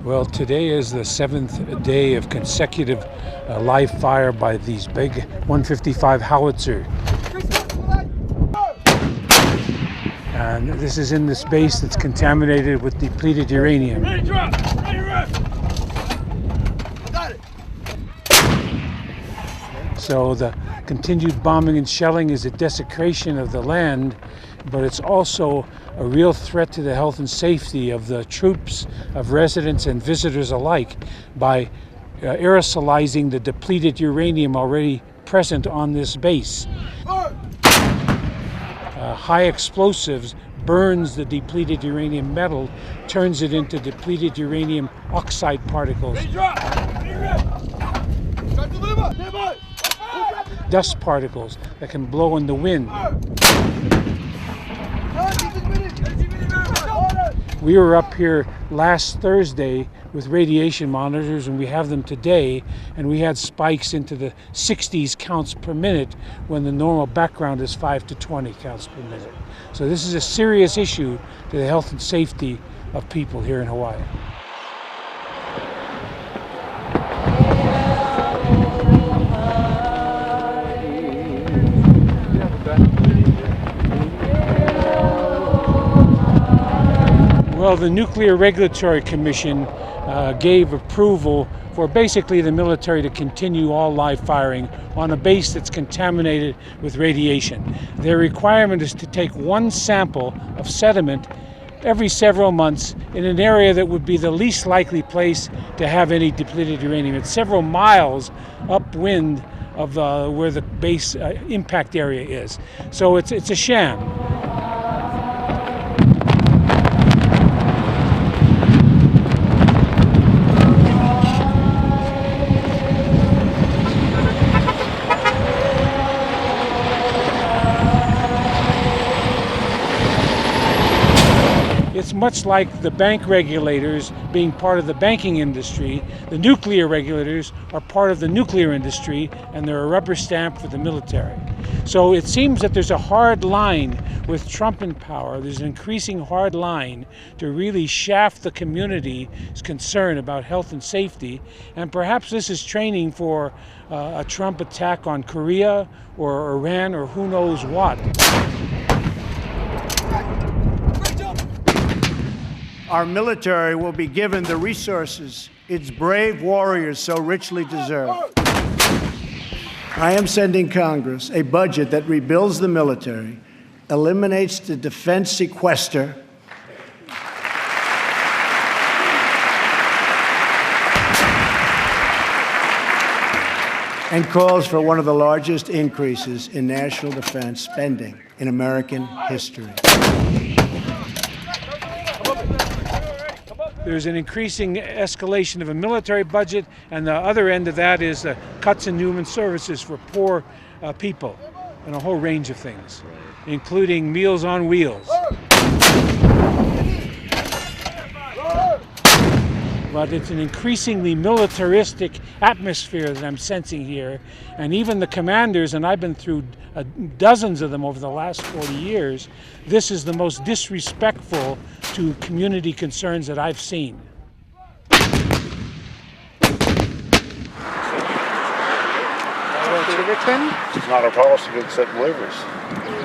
Well, today is the 7th day of consecutive live fire by these big 155 howitzer. And this is in this base that's contaminated with depleted uranium. So the continued bombing and shelling is a desecration of the land, but it's also a real threat to the health and safety of the troops, of residents and visitors alike by aerosolizing the depleted uranium already present on this base. High explosives burns the depleted uranium metal, turns it into depleted uranium oxide particles. Dust particles that can blow in the wind. We were up here last Thursday with radiation monitors, and we have them today, and we had spikes into the 60s counts per minute when the normal background is 5 to 20 counts per minute. So this is a serious issue to the health and safety of people here in Hawaii. Well, the Nuclear Regulatory Commission gave approval for basically the military to continue all live firing on a base that's contaminated with radiation. Their requirement is to take one sample of sediment every several months in an area that would be the least likely place to have any depleted uranium. It's several miles upwind of where the base impact area is. So it's a sham. It's much like the bank regulators being part of the banking industry. The nuclear regulators are part of the nuclear industry, and they're a rubber stamp for the military. So it seems that there's a hard line with Trump in power. There's an increasing hard line to really shaft the community's concern about health and safety. And perhaps this is training for a Trump attack on Korea or Iran or who knows what. Our military will be given the resources its brave warriors so richly deserve. I am sending Congress a budget that rebuilds the military, eliminates the defense sequester, and calls for one of the largest increases in national defense spending in American history. There's an increasing escalation of a military budget, and the other end of that is cuts in human services for poor people, and a whole range of things, including Meals on Wheels. But it's an increasingly militaristic atmosphere that I'm sensing here, and even the commanders, and I've been through dozens of them over the last 40 years, this is the most disrespectful to community concerns that I've seen. It's not our policy to accept deliveries.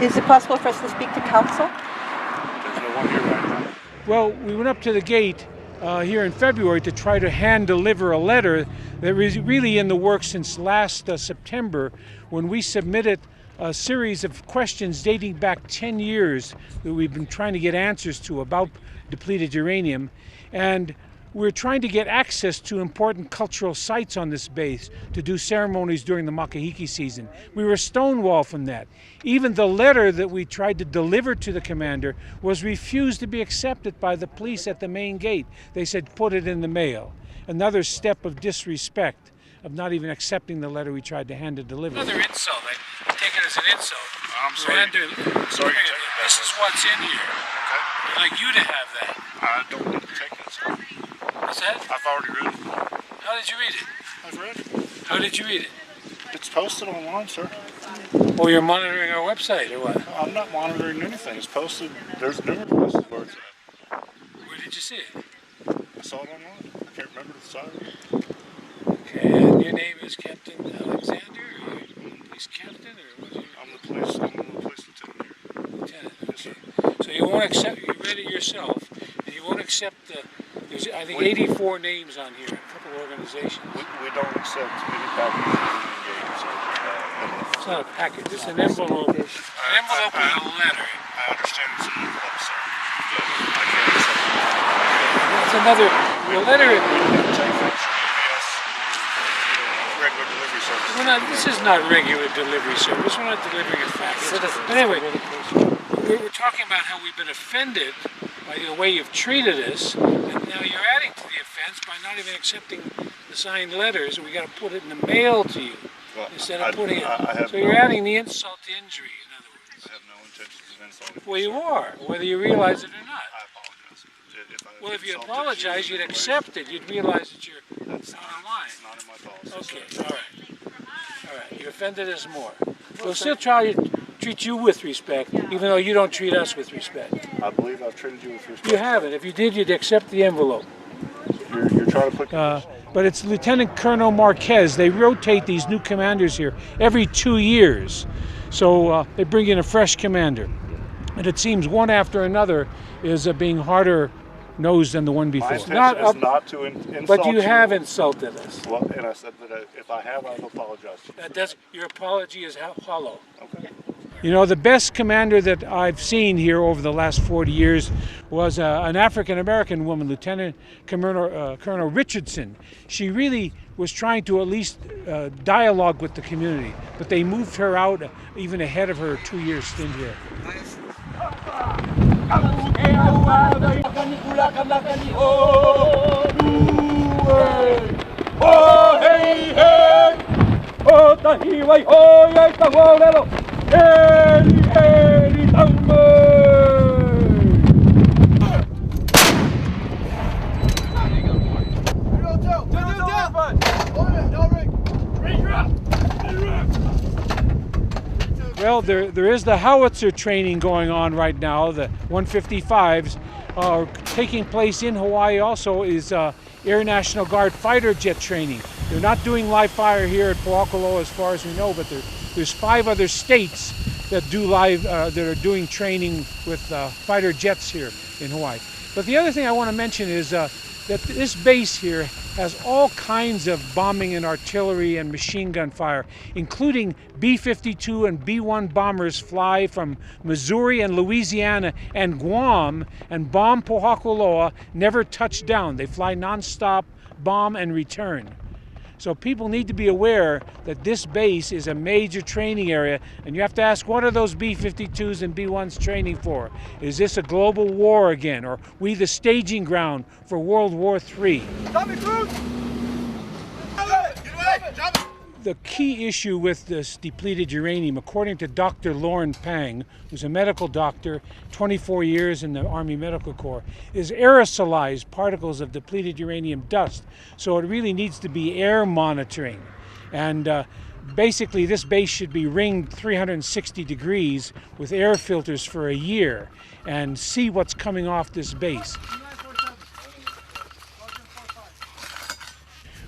Is it possible for us to speak to council? There's no one here right now. Well, we went up to the gate here in February to try to hand deliver a letter that was really in the works since last September, when we submitted a series of questions dating back 10 years that we've been trying to get answers to about depleted uranium. And we're trying to get access to important cultural sites on this base to do ceremonies during the Makahiki season. We were stonewalled from that. Even the letter that we tried to deliver to the commander was refused to be accepted by the police at the main gate. They said, put it in the mail. Another step of disrespect, of not even accepting the letter we tried to hand to deliver. Another insult. I take it as an insult. I'm sorry. This is what's in here. Okay. I'd like you to have that. I don't need to take this. What's that? I've already read it. How did you read it? I've read it. How did you read it? It's posted online, sir. Oh, you're monitoring our website or what? I'm not monitoring anything. It's posted. There's numerous places where it's at. Where did you see it? I saw it online. I can't remember the site. Okay, and your name is Captain Alexander, or police captain, or what? I'm the police lieutenant here. Lieutenant. Yes, sir. So you won't accept. You read it yourself, and you won't accept the. There's I think 84 names on here. A couple organizations. We don't accept any packages in the game, so. It's not a package. It's an envelope. An envelope with a letter. I understand it's an envelope, sir. But I can't accept it. It's another. The letter. We don't take things from UPS, regular delivery service. We're not. This is not regular delivery service. We're not delivering a package. But anyway, we're talking about how we've been offended by the way you've treated us, and now you're adding to the offense by not even accepting the signed letters. We got to put it in the mail to you Well, instead of putting it. I So you're adding the insult to injury, in other words. I have no intentions of insulting. Well, you are, whether you realize it or not. I apologize. Well, if you insulted apologize, in you'd any way, accept it. You'd realize that you're That's out of line. It's not in my policy. Okay, sir. all right. All right, you offended us more. We'll still try to treat you with respect, even though you don't treat us with respect. I believe I've treated you with respect. You haven't. If you did, you'd accept the envelope. You're trying to put. But it's Lieutenant Colonel Marquez. They rotate these new commanders here every 2 years. So they bring in a fresh commander. And it seems one after another is being harder nosed than the one before. My intention is not to insult but you have insulted us. Well, and I said that if I have, I will apologize to you. Your apology is hollow. Okay. You know, the best commander that I've seen here over the last 40 years was an African-American woman, Lieutenant Colonel Richardson. She really was trying to at least dialogue with the community, but they moved her out even ahead of her 2-year stint here. Well, there is the howitzer training going on right now. The 155s are taking place in Hawaii. Also is Air National Guard fighter jet training. They're not doing live fire here at Pohakuloa as far as we know, but there's 5 other states that do that are doing training with fighter jets here in Hawaii. But the other thing I want to mention is that this base here has all kinds of bombing and artillery and machine gun fire, including B-52 and B-1 bombers fly from Missouri and Louisiana and Guam and bomb Pohakuloa, never touch down. They fly nonstop, bomb and return. So people need to be aware that this base is a major training area, and you have to ask, what are those B-52s and B-1s training for? Is this a global war again, or are we the staging ground for World War III? The key issue with this depleted uranium, according to Dr. Lauren Pang, who's a medical doctor, 24 years in the Army Medical Corps, is aerosolized particles of depleted uranium dust. So it really needs to be air monitoring. And basically this base should be ringed 360 degrees with air filters for a year and see what's coming off this base.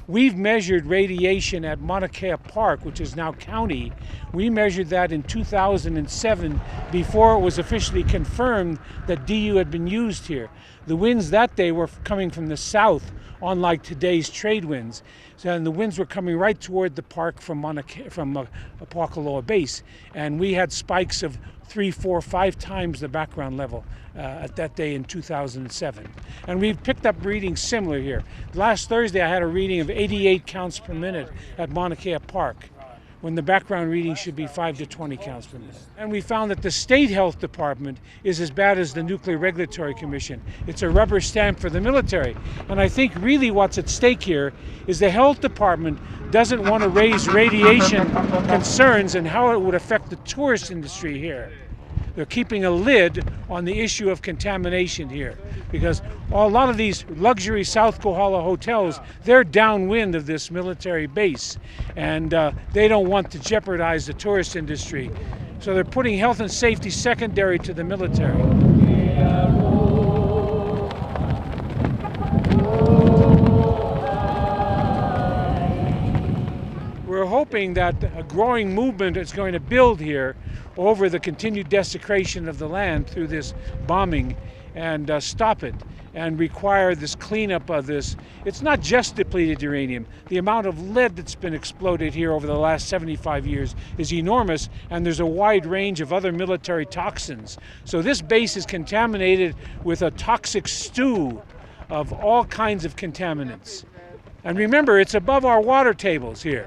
We've measured radiation at Mauna Kea Park, which is now county. We measured that in 2007 before it was officially confirmed that DU had been used here. The winds that day were coming from the south, unlike today's trade winds. And the winds were coming right toward the park from Pohakuloa base. And we had spikes of 3, 4, 5 times the background level at that day in 2007. And we've picked up readings similar here. Last Thursday I had a reading of 88 counts per minute at Mauna Kea Park, when the background reading should be 5 to 20 counts per minute. And we found that the State Health Department is as bad as the Nuclear Regulatory Commission. It's a rubber stamp for the military. And I think really what's at stake here is the Health Department doesn't want to raise radiation concerns and how it would affect the tourist industry here. they're keeping a lid on the issue of contamination here, because a lot of these luxury South Kohala hotels, they're downwind of this military base, and they don't want to jeopardize the tourist industry. So they're putting health and safety secondary to the military. We're hoping that a growing movement is going to build here over the continued desecration of the land through this bombing, and stop it and require this cleanup of this. It's not just depleted uranium. The amount of lead that's been exploded here over the last 75 years is enormous, and there's a wide range of other military toxins. So this base is contaminated with a toxic stew of all kinds of contaminants. And remember, it's above our water tables here.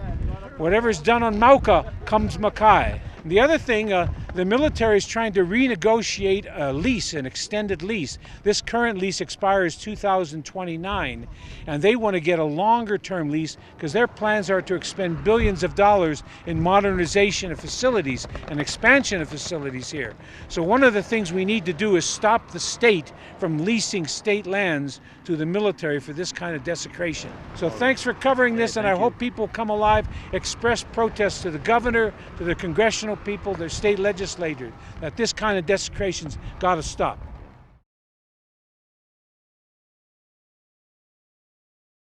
Whatever's done on Mauka comes Makai. And the other thing, the military is trying to renegotiate a lease, an extended lease. This current lease expires 2029, and they want to get a longer term lease because their plans are to expend billions of dollars in modernization of facilities and expansion of facilities here. So one of the things we need to do is stop the state from leasing state lands to the military for this kind of desecration. So thanks for covering this, and I hope people come alive, express protests to the governor, to the congressional people, their state legislators, that this kind of desecration's got to stop.